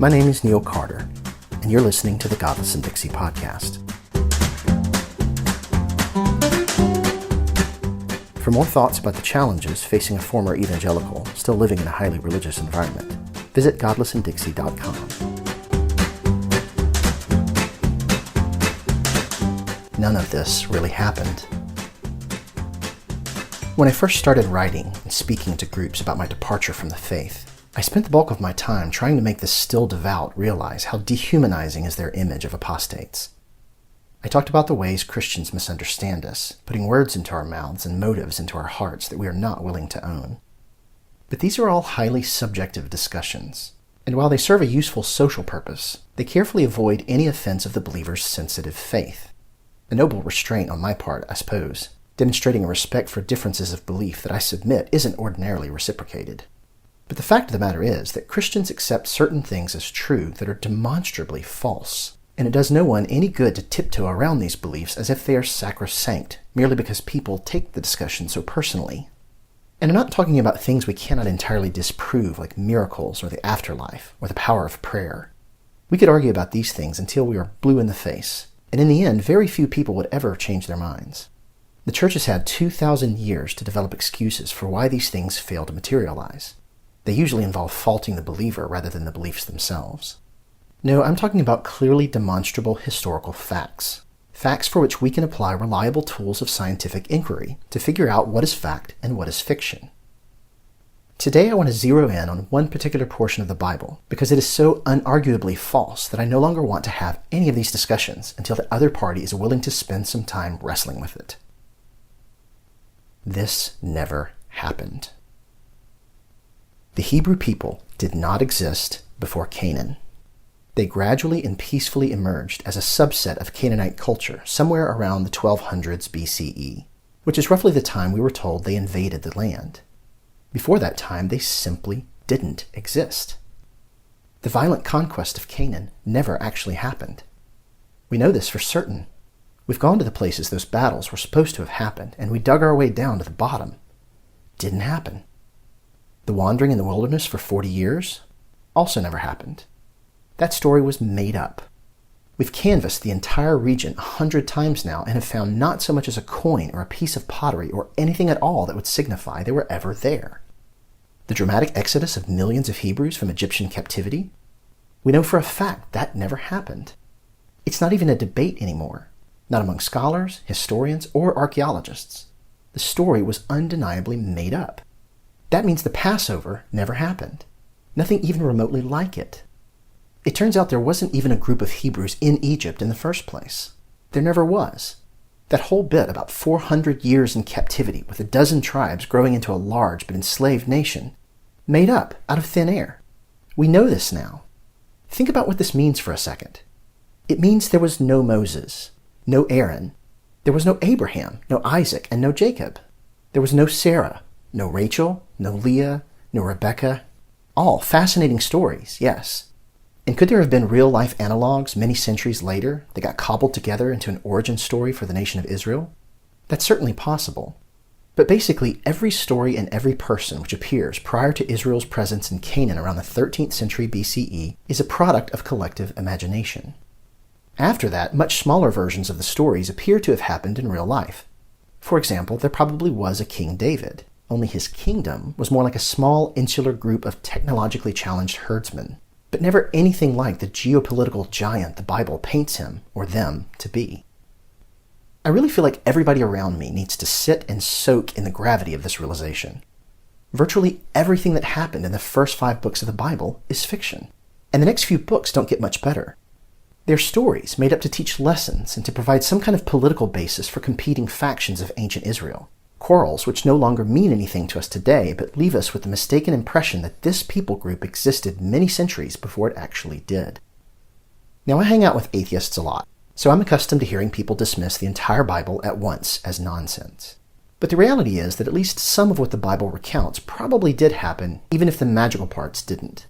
My name is Neil Carter, and you're listening to the Godless and Dixie podcast. For more thoughts about the challenges facing a former evangelical still living in a highly religious environment, visit godlessanddixie.com. None of this really happened. When I first started writing and speaking to groups about my departure from the faith, I spent the bulk of my time trying to make the still devout realize how dehumanizing is their image of apostates. I talked about the ways Christians misunderstand us, putting words into our mouths and motives into our hearts that we are not willing to own. But these are all highly subjective discussions, and while they serve a useful social purpose, they carefully avoid any offense of the believer's sensitive faith. A noble restraint on my part, I suppose, demonstrating a respect for differences of belief that I submit isn't ordinarily reciprocated. But the fact of the matter is that Christians accept certain things as true that are demonstrably false, and it does no one any good to tiptoe around these beliefs as if they are sacrosanct, merely because people take the discussion so personally. And I'm not talking about things we cannot entirely disprove, like miracles or the afterlife or the power of prayer. We could argue about these things until we are blue in the face, and in the end, very few people would ever change their minds. The church has had 2,000 years to develop excuses for why these things fail to materialize. They usually involve faulting the believer rather than the beliefs themselves. No, I'm talking about clearly demonstrable historical facts. Facts for which we can apply reliable tools of scientific inquiry to figure out what is fact and what is fiction. Today I want to zero in on one particular portion of the Bible because it is so unarguably false that I no longer want to have any of these discussions until the other party is willing to spend some time wrestling with it. This never happened. The Hebrew people did not exist before Canaan. They gradually and peacefully emerged as a subset of Canaanite culture somewhere around the 1200s BCE, which is roughly the time we were told they invaded the land. Before that time, they simply didn't exist. The violent conquest of Canaan never actually happened. We know this for certain. We've gone to the places those battles were supposed to have happened, and we dug our way down to the bottom. Didn't happen. The wandering in the wilderness for 40 years also never happened. That story was made up. We've canvassed the entire region 100 times now and have found not so much as a coin or a piece of pottery or anything at all that would signify they were ever there. The dramatic exodus of millions of Hebrews from Egyptian captivity? We know for a fact that never happened. It's not even a debate anymore, not among scholars, historians, or archaeologists. The story was undeniably made up. That means the Passover never happened. Nothing even remotely like it. It turns out there wasn't even a group of Hebrews in Egypt in the first place. There never was. That whole bit about 400 years in captivity with a dozen tribes growing into a large but enslaved nation, made up out of thin air. We know this now. Think about what this means for a second. It means there was no Moses, no Aaron. There was no Abraham, no Isaac, and no Jacob. There was no Sarah, no Rachel, no Leah, no Rebecca. All fascinating stories, yes. And could there have been real-life analogs many centuries later that got cobbled together into an origin story for the nation of Israel? That's certainly possible. But basically, every story and every person which appears prior to Israel's presence in Canaan around the 13th century BCE is a product of collective imagination. After that, much smaller versions of the stories appear to have happened in real life. For example, there probably was a King David, only his kingdom was more like a small insular group of technologically challenged herdsmen, but never anything like the geopolitical giant the Bible paints him, or them, to be. I really feel like everybody around me needs to sit and soak in the gravity of this realization. Virtually everything that happened in the first 5 books of the Bible is fiction, and the next few books don't get much better. They're stories made up to teach lessons and to provide some kind of political basis for competing factions of ancient Israel. Quarrels which no longer mean anything to us today, but leave us with the mistaken impression that this people group existed many centuries before it actually did. Now, I hang out with atheists a lot, so I'm accustomed to hearing people dismiss the entire Bible at once as nonsense. But the reality is that at least some of what the Bible recounts probably did happen, even if the magical parts didn't.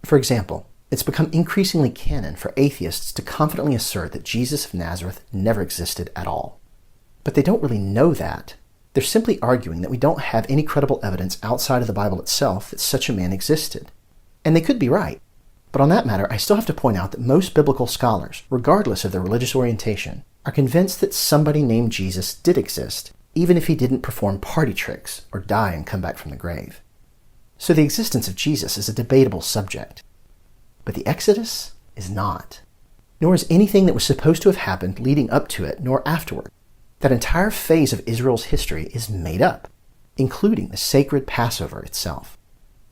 For example, it's become increasingly canon for atheists to confidently assert that Jesus of Nazareth never existed at all. But they don't really know that. They're simply arguing that we don't have any credible evidence outside of the Bible itself that such a man existed. And they could be right. But on that matter, I still have to point out that most biblical scholars, regardless of their religious orientation, are convinced that somebody named Jesus did exist, even if he didn't perform party tricks or die and come back from the grave. So the existence of Jesus is a debatable subject. But the Exodus is not. Nor is anything that was supposed to have happened leading up to it, nor afterward. That entire phase of Israel's history is made up, including the sacred Passover itself.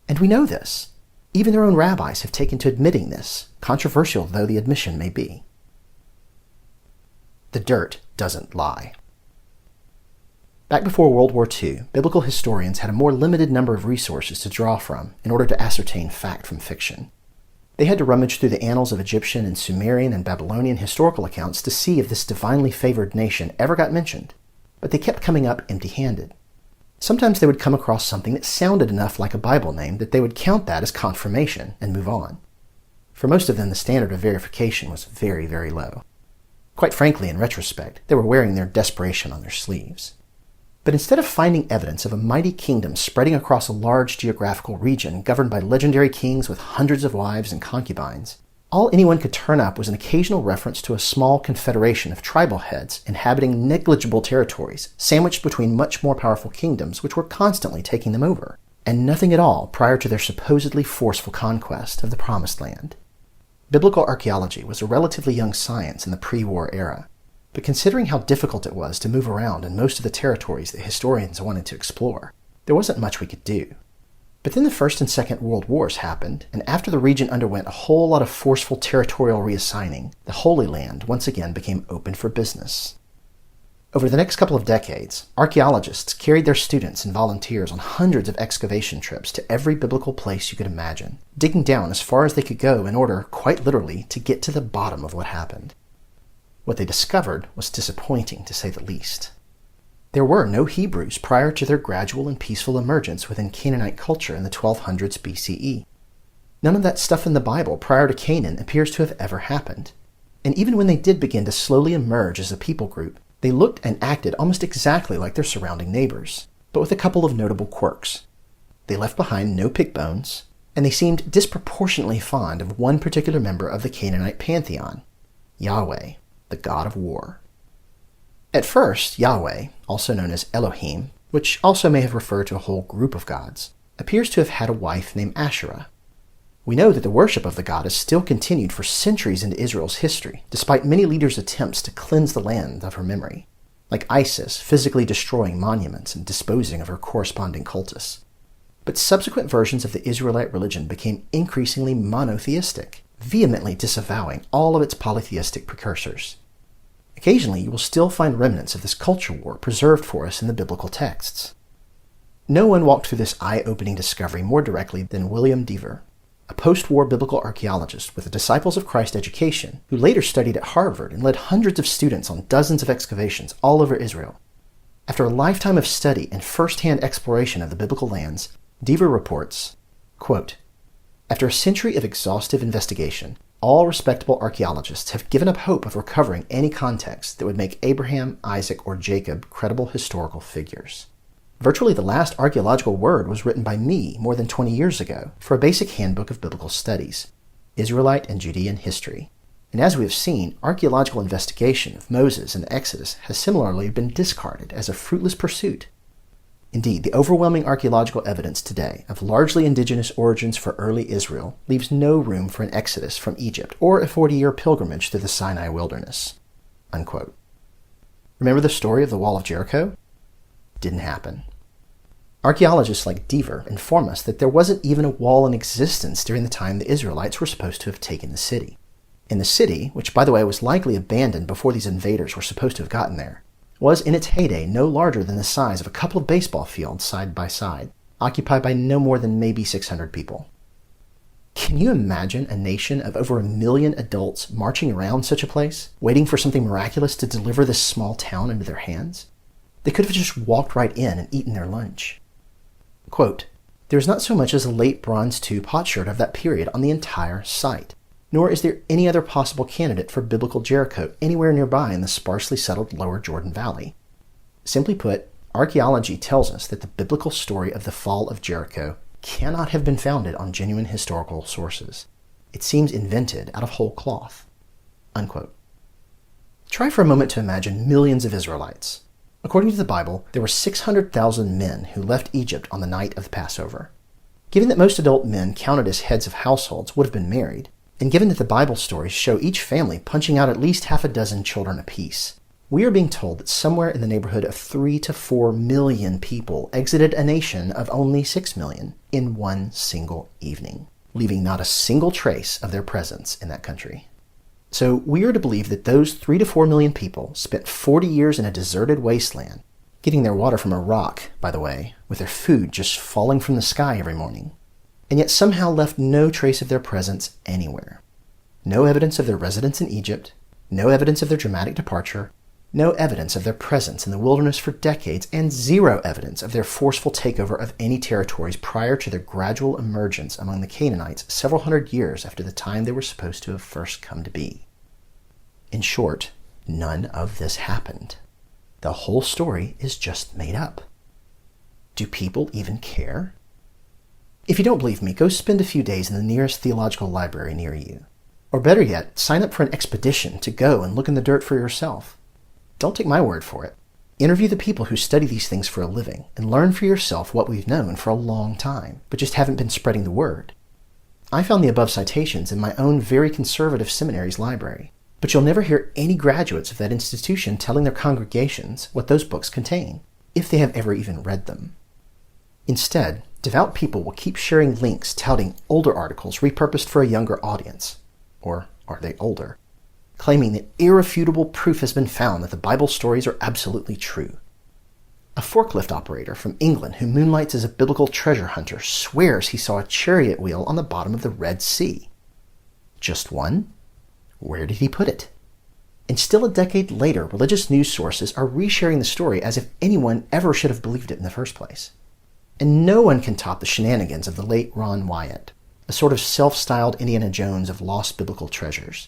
And we know this. Even their own rabbis have taken to admitting this, controversial though the admission may be. The dirt doesn't lie. Back before World War II, biblical historians had a more limited number of resources to draw from in order to ascertain fact from fiction. They had to rummage through the annals of Egyptian and Sumerian and Babylonian historical accounts to see if this divinely favored nation ever got mentioned, but they kept coming up empty-handed. Sometimes they would come across something that sounded enough like a Bible name that they would count that as confirmation and move on. For most of them, the standard of verification was very, very low. Quite frankly, in retrospect, they were wearing their desperation on their sleeves. But instead of finding evidence of a mighty kingdom spreading across a large geographical region governed by legendary kings with hundreds of wives and concubines, all anyone could turn up was an occasional reference to a small confederation of tribal heads inhabiting negligible territories sandwiched between much more powerful kingdoms which were constantly taking them over, and nothing at all prior to their supposedly forceful conquest of the Promised Land. Biblical archaeology was a relatively young science in the pre-war era, but considering how difficult it was to move around in most of the territories that historians wanted to explore, there wasn't much we could do. But then the First and Second World Wars happened, and after the region underwent a whole lot of forceful territorial reassigning, the Holy Land once again became open for business. Over the next couple of decades, archaeologists carried their students and volunteers on hundreds of excavation trips to every biblical place you could imagine, digging down as far as they could go in order, quite literally, to get to the bottom of what happened. What they discovered was disappointing, to say the least. There were no Hebrews prior to their gradual and peaceful emergence within Canaanite culture in the 1200s BCE. None of that stuff in the Bible prior to Canaan appears to have ever happened. And even when they did begin to slowly emerge as a people group, they looked and acted almost exactly like their surrounding neighbors, but with a couple of notable quirks. They left behind no pig bones, and they seemed disproportionately fond of one particular member of the Canaanite pantheon, Yahweh, the god of war. At first, Yahweh, also known as Elohim, which also may have referred to a whole group of gods, appears to have had a wife named Asherah. We know that the worship of the goddess still continued for centuries into Israel's history, despite many leaders' attempts to cleanse the land of her memory, like Isis physically destroying monuments and disposing of her corresponding cultists. But subsequent versions of the Israelite religion became increasingly monotheistic, vehemently disavowing all of its polytheistic precursors. Occasionally, you will still find remnants of this culture war preserved for us in the biblical texts. No one walked through this eye-opening discovery more directly than William Dever, a post-war biblical archaeologist with a Disciples of Christ education, who later studied at Harvard and led hundreds of students on dozens of excavations all over Israel. After a lifetime of study and first-hand exploration of the biblical lands, Dever reports, quote, "After a century of exhaustive investigation, all respectable archaeologists have given up hope of recovering any context that would make Abraham, Isaac, or Jacob credible historical figures. Virtually the last archaeological word was written by me more than 20 years ago for a basic handbook of biblical studies, Israelite and Judean history. And as we have seen, archaeological investigation of Moses and the Exodus has similarly been discarded as a fruitless pursuit. Indeed, the overwhelming archaeological evidence today of largely indigenous origins for early Israel leaves no room for an exodus from Egypt or a 40-year pilgrimage through the Sinai wilderness." Unquote. Remember the story of the Wall of Jericho? Didn't happen. Archaeologists like Dever inform us that there wasn't even a wall in existence during the time the Israelites were supposed to have taken the city. And the city, which by the way was likely abandoned before these invaders were supposed to have gotten there, was in its heyday no larger than the size of a couple of baseball fields side by side, occupied by no more than maybe 600 people. Can you imagine a nation of over 1 million adults marching around such a place, waiting for something miraculous to deliver this small town into their hands? They could have just walked right in and eaten their lunch. Quote, "There is not so much as a late Bronze II potsherd of that period on the entire site, nor is there any other possible candidate for biblical Jericho anywhere nearby in the sparsely settled lower Jordan Valley. Simply put, archaeology tells us that the biblical story of the fall of Jericho cannot have been founded on genuine historical sources. It seems invented out of whole cloth." Unquote. Try for a moment to imagine millions of Israelites. According to the Bible, there were 600,000 men who left Egypt on the night of the Passover. Given that most adult men counted as heads of households would have been married, and given that the Bible stories show each family punching out at least half a dozen children apiece, we are being told that somewhere in the neighborhood of 3 to 4 million people exited a nation of only 6 million in one single evening, leaving not a single trace of their presence in that country. So we are to believe that those 3 to 4 million people spent 40 years in a deserted wasteland, getting their water from a rock, by the way, with their food just falling from the sky every morning, and yet somehow left no trace of their presence anywhere. No evidence of their residence in Egypt, no evidence of their dramatic departure, no evidence of their presence in the wilderness for decades, and zero evidence of their forceful takeover of any territories prior to their gradual emergence among the Canaanites several hundred years after the time they were supposed to have first come to be. In short, none of this happened. The whole story is just made up. Do people even care? If you don't believe me, go spend a few days in the nearest theological library near you. Or better yet, sign up for an expedition to go and look in the dirt for yourself. Don't take my word for it. Interview the people who study these things for a living and learn for yourself what we've known for a long time, but just haven't been spreading the word. I found the above citations in my own very conservative seminary's library, but you'll never hear any graduates of that institution telling their congregations what those books contain, if they have ever even read them. Instead, devout people will keep sharing links touting older articles repurposed for a younger audience. Or are they older? Claiming that irrefutable proof has been found that the Bible stories are absolutely true. A forklift operator from England who moonlights as a biblical treasure hunter swears he saw a chariot wheel on the bottom of the Red Sea. Just one? Where did he put it? And still a decade later, religious news sources are resharing the story as if anyone ever should have believed it in the first place. And no one can top the shenanigans of the late Ron Wyatt, a sort of self-styled Indiana Jones of lost biblical treasures.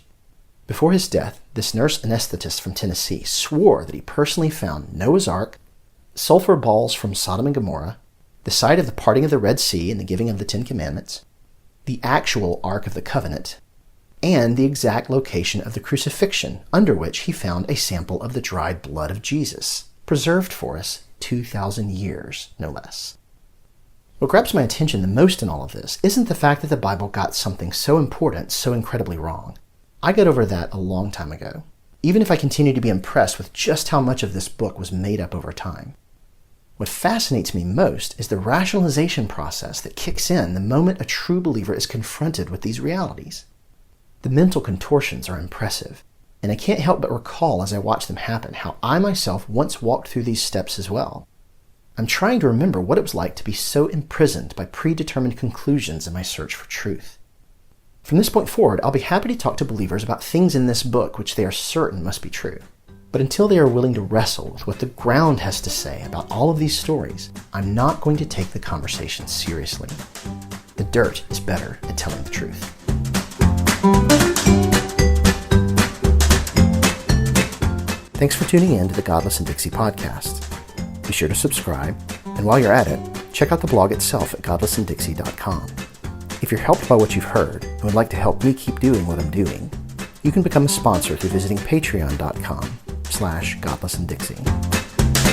Before his death, this nurse anesthetist from Tennessee swore that he personally found Noah's Ark, sulfur balls from Sodom and Gomorrah, the site of the parting of the Red Sea and the giving of the Ten Commandments, the actual Ark of the Covenant, and the exact location of the crucifixion under which he found a sample of the dried blood of Jesus, preserved for us 2,000 years, no less. What grabs my attention the most in all of this isn't the fact that the Bible got something so important so incredibly wrong. I got over that a long time ago, even if I continue to be impressed with just how much of this book was made up over time. What fascinates me most is the rationalization process that kicks in the moment a true believer is confronted with these realities. The mental contortions are impressive, and I can't help but recall as I watch them happen how I myself once walked through these steps as well. I'm trying to remember what it was like to be so imprisoned by predetermined conclusions in my search for truth. From this point forward, I'll be happy to talk to believers about things in this book which they are certain must be true. But until they are willing to wrestle with what the ground has to say about all of these stories, I'm not going to take the conversation seriously. The dirt is better at telling the truth. Thanks for tuning in to the Godless and Dixie podcast. Be sure to subscribe, and while you're at it, check out the blog itself at godlessanddixie.com. If you're helped by what you've heard and would like to help me keep doing what I'm doing, you can become a sponsor through visiting patreon.com/godlessanddixie.